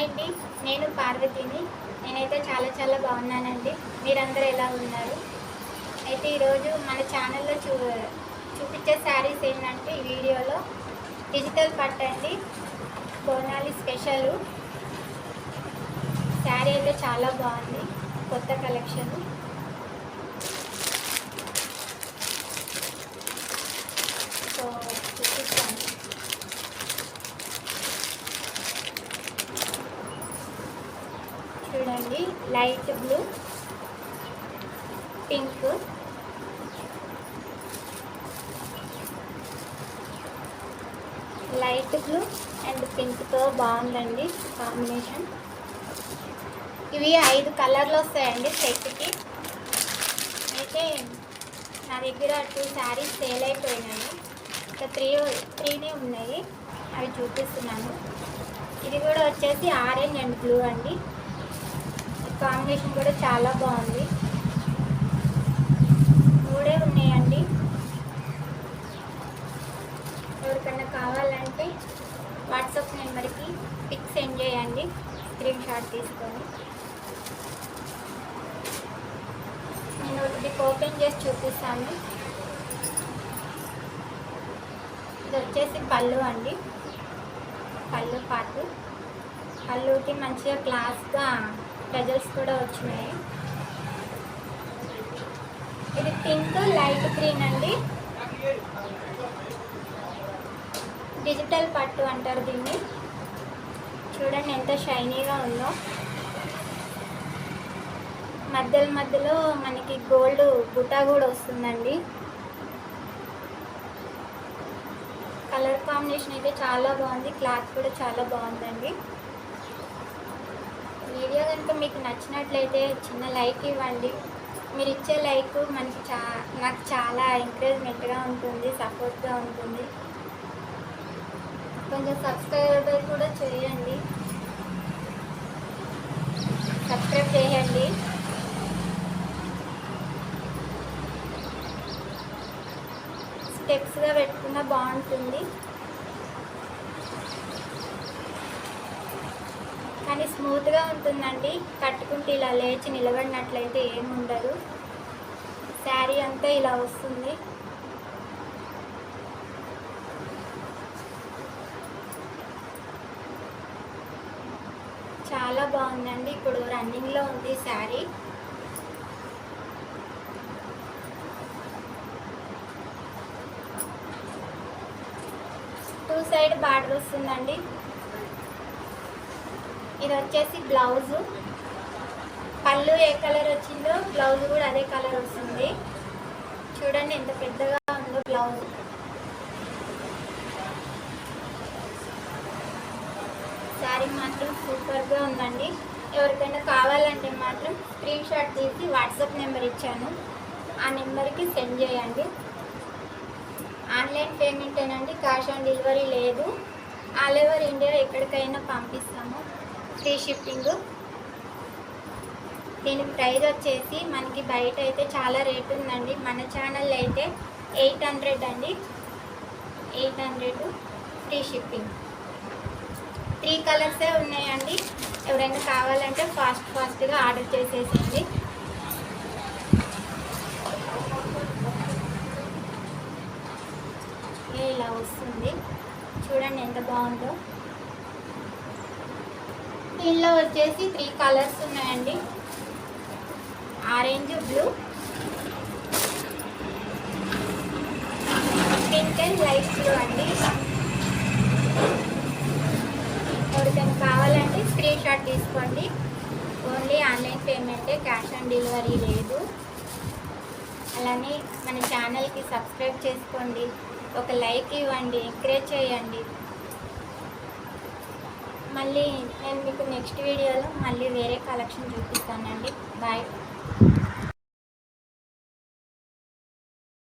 Hi అండి, నేను పార్వతిని. నేనైతే చాలా బాగున్నానండి. మీరందరూ ఎలా ఉన్నారు? అయితే ఈరోజు మన ఛానల్లో చూపించే శారీస్ ఏంటంటే ఈ వీడియోలో డిజిటల్ పట్టు అండి, బోనాలి స్పెషల్ శారీ అయితే చాలా బాగుంది, కొత్త కలెక్షన్. సో చూపిస్తాను. చూడండి, light blue, pink, light blue and పింక్తో బాగుందండి కాంబినేషన్. ఇవి 5 కలర్లు వస్తాయండి సెట్కి. అయితే నా దగ్గర 2 శారీస్ సేల్ అయిపోయినాయి, ఇంకా త్రీనే ఉన్నాయి, అవి చూపిస్తున్నాను. ఇది కూడా వచ్చేసి ఆరెంజ్ అండ్ బ్లూ అండి. కాంబినేషన్ కూడా చాలా బాగుంది. 3 ఉన్నాయండి. ఎవరికన్నా కావాలంటే వాట్సాప్ నెంబర్కి పిక్ సెండ్ చేయండి, స్క్రీన్ షాట్ తీసుకొని. నేను ఒకటి ఓపెన్ చేసి చూపిస్తాను. ఇది వచ్చేసి పళ్ళు అండి, పళ్ళు పాటు. పళ్ళుకి మంచిగా క్లాస్గా టజల్స్ కూడా వచ్చినాయి. ఇది పింక్ లైట్ గ్రీన్ అండి, డిజిటల్ పట్టు అంటారు దీన్ని. చూడండి ఎంత షైనీగా ఉందో. మధ్యలో మనకి గోల్డ్ బుటా కూడా వస్తుందండి. కలర్ కాంబినేషన్ అయితే చాలా బాగుంది, క్లాత్ కూడా చాలా బాగుందండి. వీడియో కనుక మీకు నచ్చినట్లయితే చిన్న లైక్ ఇవ్వండి. మీరు ఇచ్చే లైక్ మనకి నాకు చాలా ఎంకరేజ్మెంట్గా ఉంటుంది, సపోర్ట్గా ఉంటుంది. కొంచెం సబ్స్క్రైబ్ కూడా చేయండి, సబ్స్క్రైబ్ చేయండి. స్టెప్స్గా పెట్టుకున్నా బాగుంటుంది, కానీ స్మూత్గా ఉంటుందండి. కట్టుకుంటే ఇలా లేచి నిలబడినట్లయితే ఏముండదు. శారీ అంతా ఇలా వస్తుంది. చాలా బాగుందండి. ఇప్పుడు రన్నింగ్లో ఉంది శారీ. టూ సైడ్ బార్డర్ వస్తుందండి. ఇది వచ్చేసి బ్లౌజు. పళ్ళు ఏ కలర్ వచ్చిందో బ్లౌజ్ కూడా అదే కలర్ వస్తుంది. చూడండి ఎంత పెద్దగా ఉందో బ్లౌజ్. శారీ మాత్రం సూపర్గా ఉందండి. ఎవరికైనా కావాలంటే మాత్రం స్క్రీన్ షాట్ తీసి వాట్సాప్ నెంబర్ ఇచ్చాను, ఆ నెంబర్కి సెండ్ చేయండి. ఆన్లైన్ పేమెంట్ ఏనండి, క్యాష్ ఆన్ డెలివరీ లేదు. ఆల్ ఓవర్ ఇండియా ఎక్కడికైనా పంపిస్తాము, ఫ్రీ షిప్పింగ్. దీని ప్రైస్ వచ్చేసి మనకి బయట అయితే చాలా రేట్ ఉందండి. మన ఛానల్ అయితే 800 అండి, 800 ఫ్రీ షిప్పింగ్. 3 కలర్సే ఉన్నాయండి. ఎవరైనా కావాలంటే ఫాస్ట్గా ఆర్డర్ చేసేసింది. ఇలా వస్తుంది, చూడండి ఎంత బాగుందో. దీనిలో వచ్చేసి 3 కలర్స్ ఉన్నాయండి. Orange, blue, pink and light blue అండి. ఎవరికైనా కావాలంటే స్క్రీన్ షాట్ తీసుకోండి. ఓన్లీ ఆన్లైన్ పేమెంటే, క్యాష్ ఆన్ డెలివరీ లేదు. అలానే మన ఛానల్కి సబ్స్క్రైబ్ చేసుకోండి, ఒక లైక్ ఇవ్వండి, ఎంకరేజ్ చేయండి. మళ్ళీ నేను మీకు నెక్స్ట్ వీడియోలో మళ్ళీ వేరే కలెక్షన్ చూపిస్తానండి. బాయ్.